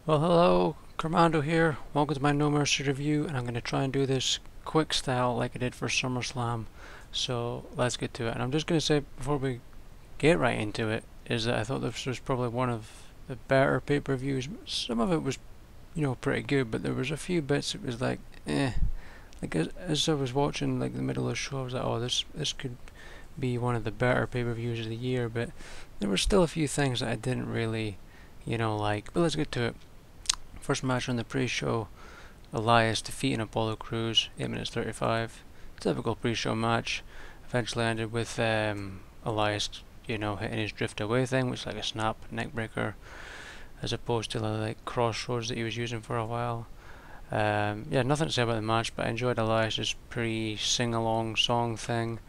Well, hello, Commando here. Welcome to my No Mercy review, and I'm going to try and do this quick style like I did for SummerSlam. So let's get to it. And I'm just going to say before we get right into it, is that I thought this was probably one of the better pay-per-views. Some of it was, pretty good, but there was a few bits it was like, eh. Like as I was watching like the middle of the show, I was like, oh, this could be one of the better pay-per-views of the year. But there were still a few things that I didn't really, like. But let's get to it. First match on the pre-show, Elias defeating Apollo Crews, 8 minutes 35. Typical pre-show match. Eventually ended with Elias, hitting his drift away thing, which is like a snap neck breaker, as opposed to the like crossroads that he was using for a while. Yeah, nothing to say about the match, but I enjoyed Elias's pre-sing-along song thing,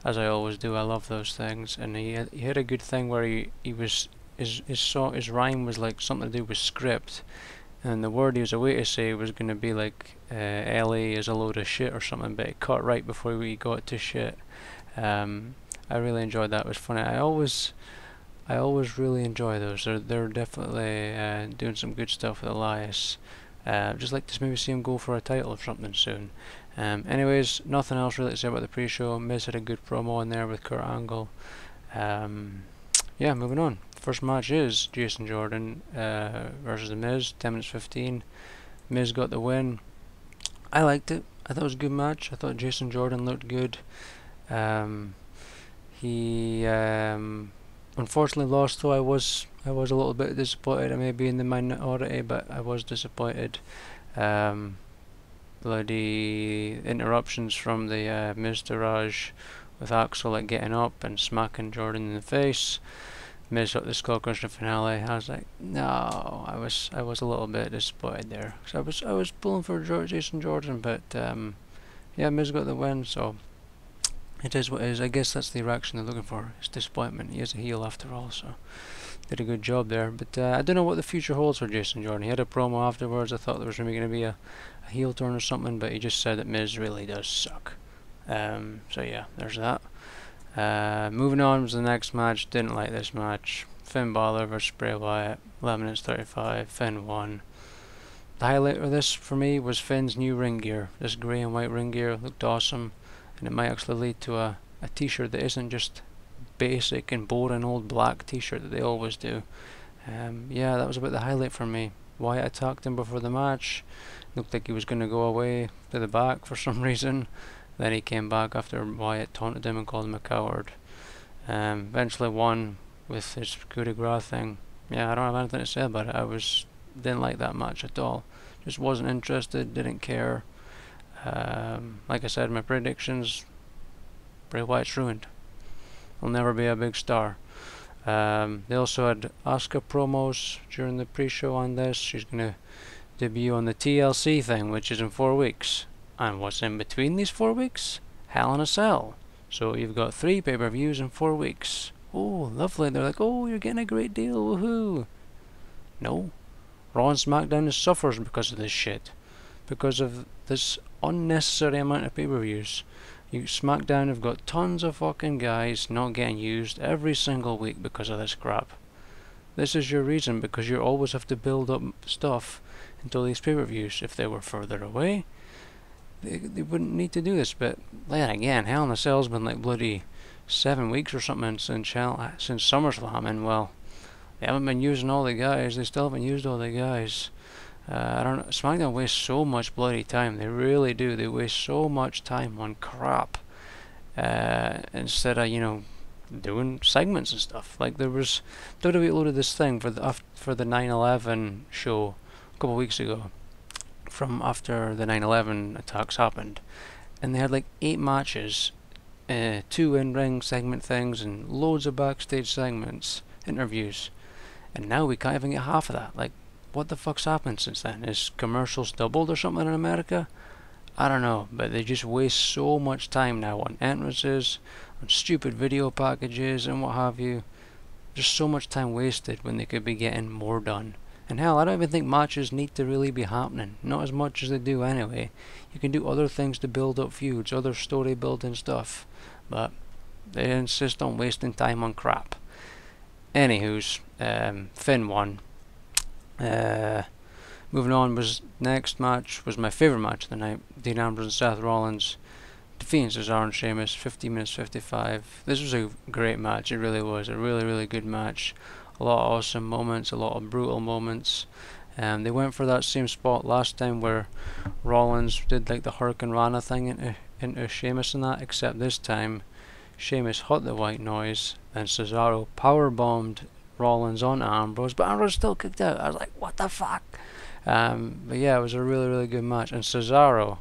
as I always do. I love those things, and he had a good thing where he was his rhyme was like something to do with script, and the word he was away to say was going to be like LA is a load of shit or something, but it cut right before we got to shit. I really enjoyed that. It was funny. I always really enjoy those. They're definitely doing some good stuff with Elias. Just like to maybe see him go for a title or something soon. Anyways, nothing else really to say about the pre-show. Miz had a good promo in there with Kurt Angle. Yeah, moving on. First match is Jason Jordan versus The Miz, 10 minutes 15. Miz got the win. I liked it. I thought it was a good match. I thought Jason Jordan looked good. He unfortunately lost, though. I was a little bit disappointed. I may be in the minority, but I was disappointed. Bloody interruptions from the Miz Taraj with Axel like getting up and smacking Jordan in the face. Miz up the skull crusher finale. I was like, no, I was a little bit disappointed there. Cause I was pulling for Jason Jordan, but yeah, Miz got the win, so it is what it is. I guess that's the reaction they're looking for. It's disappointment. He is a heel after all, so did a good job there. But I don't know what the future holds for Jason Jordan. He had a promo afterwards. I thought there was maybe going to be a heel turn or something, but he just said that Miz really does suck. So yeah, there's that. Moving on to the next match. Didn't like this match. Finn Balor versus Bray Wyatt. 11 minutes 35. Finn won. The highlight of this for me was Finn's new ring gear. This grey and white ring gear looked awesome, and it might actually lead to a t-shirt that isn't just basic and boring old black t-shirt that they always do. Yeah, that was about the highlight for me. Wyatt attacked him before the match. Looked like he was going to go away to the back for some reason. Then he came back after Wyatt taunted him and called him a coward. Eventually won with his coup de grace thing. Yeah, I don't have anything to say about it. Didn't like that match at all. Just wasn't interested, didn't care. Like I said, my predictions, Bray Wyatt's ruined. He'll never be a big star. They also had Asuka promos during the pre-show on this. She's going to debut on the TLC thing, which is in 4 weeks. And what's in between these 4 weeks? Hell in a Cell. So you've got 3 pay-per-views in 4 weeks. Oh, lovely. They're like, oh, you're getting a great deal, woohoo. No. Raw and SmackDown suffers because of this shit. Because of this unnecessary amount of pay-per-views. SmackDown have got tons of fucking guys not getting used every single week because of this crap. This is your reason, because you always have to build up stuff until these pay-per-views. If they were further away, they wouldn't need to do this. But then again, Hell in a Cell's been like bloody 7 weeks or something since SummerSlam, and well, they haven't been using all the guys. They still haven't used all the guys. I don't know. SmackDown wastes so much bloody time. They really do. They waste so much time on crap instead of doing segments and stuff. Like there was WWE loaded this thing for the 9/11 show a couple of weeks ago, from after the 9/11 attacks happened, and they had like 8 matches, 2 in-ring segment things, and loads of backstage segments, interviews, and now we can't even get half of that. Like, what the fuck's happened since then? Is commercials doubled or something in America? I don't know, but they just waste so much time now on entrances, on stupid video packages and what have you. Just so much time wasted when they could be getting more done. And hell, I don't even think matches need to really be happening. Not as much as they do anyway. You can do other things to build up feuds, other story building stuff. But they insist on wasting time on crap. Anywho's, Finn won. Moving on, was next match was my favourite match of the night. Dean Ambrose and Seth Rollins defeating Cesaro and Sheamus, 50 minutes 55. This was a great match, it really was. A really, really good match. A lot of awesome moments, a lot of brutal moments. They went for that same spot last time where Rollins did like the Hurricane Rana thing into Sheamus and that, except this time Sheamus hit the white noise and Cesaro powerbombed Rollins on Ambrose, but Ambrose still kicked out. I was like, what the fuck? But yeah, it was a really, really good match. And Cesaro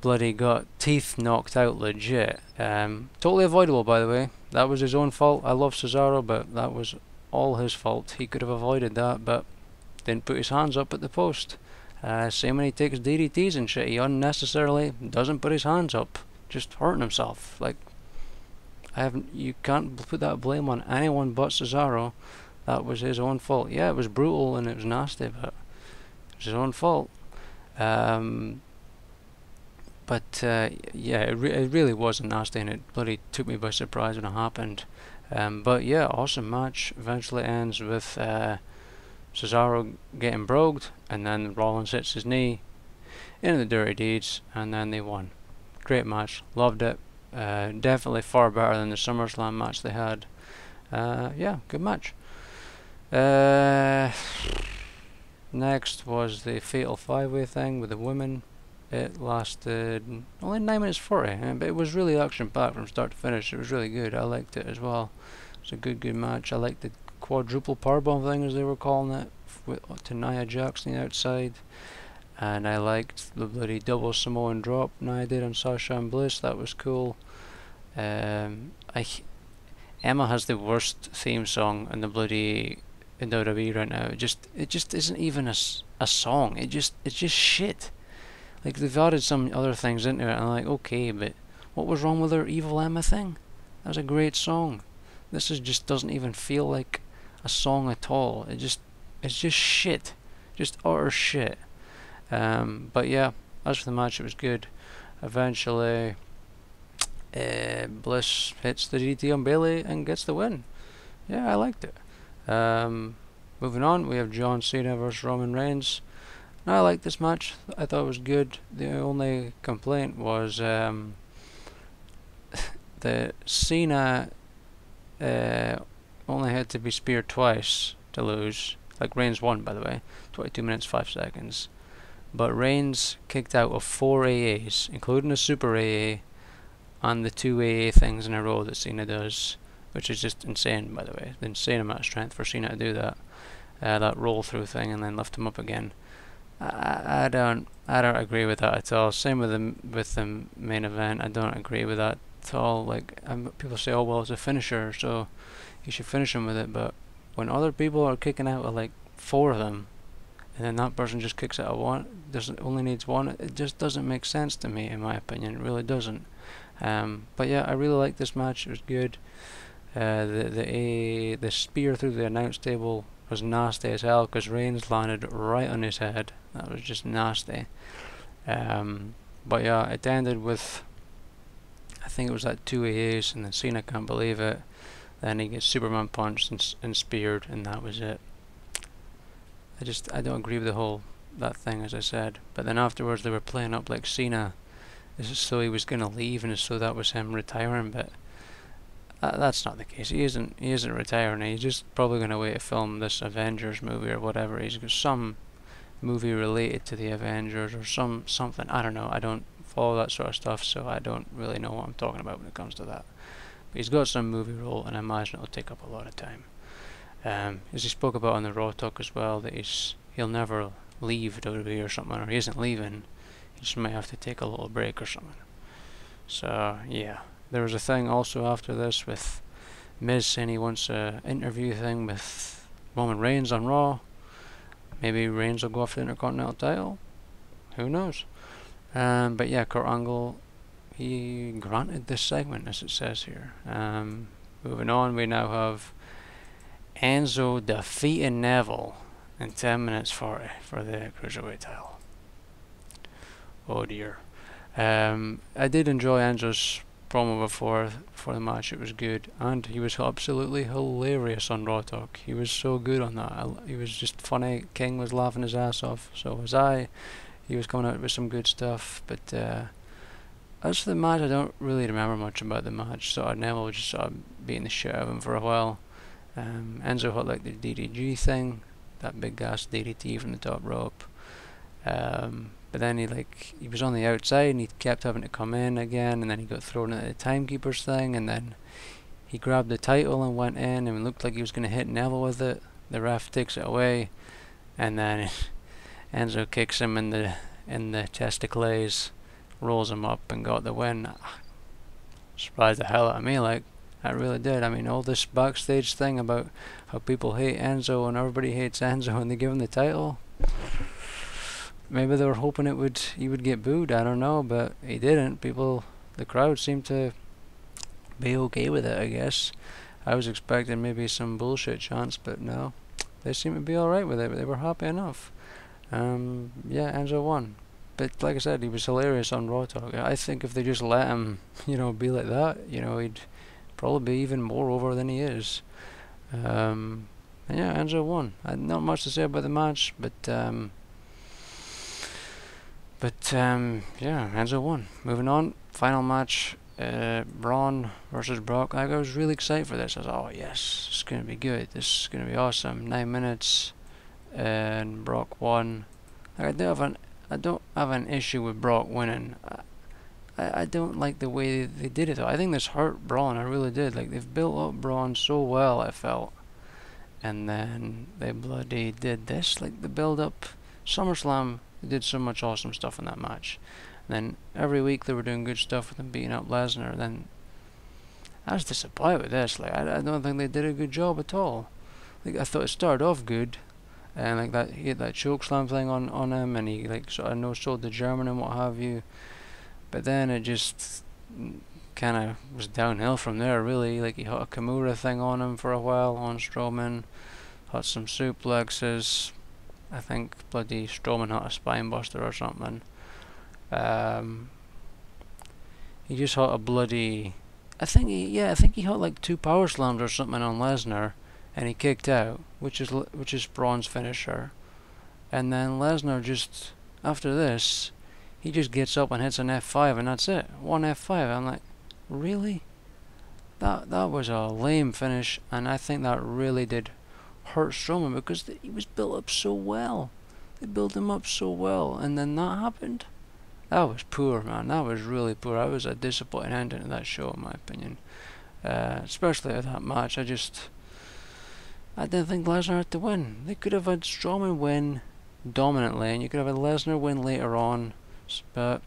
bloody got teeth knocked out legit. Totally avoidable, by the way. That was his own fault. I love Cesaro, but that was all his fault. He could have avoided that, but didn't put his hands up at the post. Same when he takes DDTs and shit. He unnecessarily doesn't put his hands up, just hurting himself. Like, you can't put that blame on anyone but Cesaro. That was his own fault. Yeah, it was brutal and it was nasty, but it was his own fault. Yeah, it really was nasty, and it bloody took me by surprise when it happened. But yeah, awesome match. Eventually ends with Cesaro getting brogued, and then Rollins hits his knee into the Dirty Deeds, and then they won. Great match, loved it. Definitely far better than the SummerSlam match they had. Yeah, good match. Next was the Fatal 5-Way thing with the women. It lasted only 9 minutes 40, but it was really action-packed from start to finish. It was really good. I liked it as well. It was a good match. I liked the quadruple powerbomb thing, as they were calling it, to Nia Jax on the outside. And I liked the bloody double Samoan drop Nia did on Sasha and Bliss. That was cool. Emma has the worst theme song in WWE right now. It just isn't even a song. It's just shit. Like, they've added some other things into it, and I'm like, okay, but what was wrong with her Evil Emma thing? That was a great song. This just doesn't even feel like a song at all. It's just shit. Just utter shit. But yeah, as for the match, it was good. Eventually, Bliss hits the DDT on Bayley and gets the win. Yeah, I liked it. Moving on, we have John Cena versus Roman Reigns. Now, I liked this match. I thought it was good. The only complaint was the Cena only had to be speared twice to lose. Like, Reigns won, by the way. 22 minutes 5 seconds. But Reigns kicked out of 4 AAs, including a Super AA, and the 2 AA things in a row that Cena does, which is just insane, by the way. The insane amount of strength for Cena to do that. That roll through thing and then lift him up again. I don't agree with that at all. Same with the main event. I don't agree with that at all. Like, people say, oh well, it's a finisher, so you should finish him with it. But when other people are kicking out of like 4 of them, and then that person just kicks out of 1, only needs 1, it just doesn't make sense to me, in my opinion. It really doesn't. But yeah, I really liked this match. It was good. The spear through the announce table was nasty as hell, because Reigns landed right on his head. That was just nasty. But yeah, it ended with, I think it was that 2 AAs, and then Cena can't believe it. Then he gets Superman punched and speared, and that was it. I don't agree with that thing, as I said. But then afterwards they were playing up like Cena, this is so he was gonna leave, and so that was him retiring. But that's not the case. He isn't retiring. He's just probably gonna wait to film this Avengers movie or whatever. He's got some movie related to the Avengers or something. I don't know. I don't follow that sort of stuff, so I don't really know what I'm talking about when it comes to that. But he's got some movie role, and I imagine it'll take up a lot of time. As he spoke about on the Raw Talk as well, that he'll never leave WWE or something, or he isn't leaving. He just might have to take a little break or something. So yeah, there was a thing also after this with Miz saying he wants an interview thing with Roman Reigns on Raw. Maybe Reigns will go after the Intercontinental title. Who knows? But yeah, Kurt Angle, he granted this segment, as it says here. Moving on, we now have Enzo defeating Neville in 10 minutes 40 for the Cruiserweight title. Oh dear. I did enjoy Enzo's promo before the match. It was good, and he was absolutely hilarious on Raw Talk. He was so good on that. He was just funny. King was laughing his ass off. So was I. He was coming out with some good stuff. But as for the match, I don't really remember much about the match. So Neville was just sort of beating the shit out of him for a while. Enzo had like the DDG thing, that big gas DDT from the top rope. But then he was on the outside and he kept having to come in again, and then he got thrown into the timekeeper's thing, and then he grabbed the title and went in and it looked like he was going to hit Neville with it. The ref takes it away, and then Enzo kicks him in the testicles, rolls him up and got the win. Surprised the hell out of me, like, I really did. I mean, all this backstage thing about how people hate Enzo and everybody hates Enzo and they give him the title. Maybe they were hoping he would get booed, I don't know, but he didn't. The crowd seemed to be okay with it, I guess. I was expecting maybe some bullshit chants, but no. They seemed to be alright with it, but they were happy enough. Yeah, Enzo won. But like I said, he was hilarious on Raw Talk. I think if they just let him, be like that, he'd probably be even more over than he is. And yeah, Enzo won. Not much to say about the match, but yeah, Enzo won. Moving on, final match, Braun versus Brock. I was really excited for this. I was like, oh yes, it's going to be good. This is going to be awesome. 9 minutes, and Brock won. I don't have an issue with Brock winning. I don't like the way they did it though. I think this hurt Braun. I really did. Like, they've built up Braun so well, I felt, and then they bloody did this. Like, the build up SummerSlam. They did so much awesome stuff in that match. And then every week they were doing good stuff with them beating up Lesnar. Then I was disappointed with this. Like, I don't think they did a good job at all. Like, I thought it started off good, and like that he had that chokeslam thing on him, and he like sort of no-sold the German and what have you. But then it just kind of was downhill from there, really. Like, he had a Kimura thing on him for a while on Strowman, had some suplexes. I think bloody Strowman had a spine buster or something. He just had a bloody... I think he had like 2 power slams or something on Lesnar, and he kicked out, which is Braun's finisher. And then Lesnar just, after this, he just gets up and hits an F5, and that's it. 1 F5. I'm like, really? That was a lame finish, and I think that really did hurt Strowman, because he was built up so well. They built him up so well, and then that happened. That was poor, man. That was really poor. That was a disappointing ending to that show, in my opinion. Especially at that match. I didn't think Lesnar had to win. They could have had Strowman win dominantly, and you could have had Lesnar win later on. But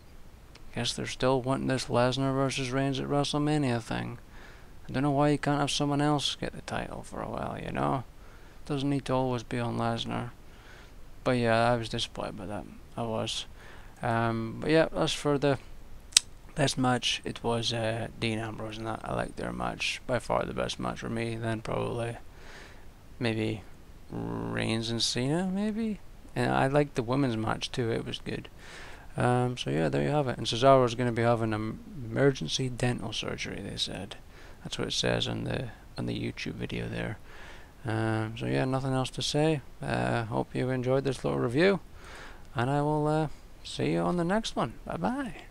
I guess they're still wanting this Lesnar versus Reigns at WrestleMania thing. I don't know why you can't have someone else get the title for a while, Doesn't need to always be on Lesnar. But yeah, I was disappointed by that. I was. But yeah, as for the best match, it was Dean Ambrose and that. I liked their match. By far the best match for me. Then probably maybe Reigns and Cena, maybe. And I liked the women's match too. It was good. So yeah, there you have it. And Cesaro is going to be having emergency dental surgery, they said. That's what it says on the YouTube video there. So yeah, nothing else to say. Hope you enjoyed this little review, and I will see you on the next one. Bye bye.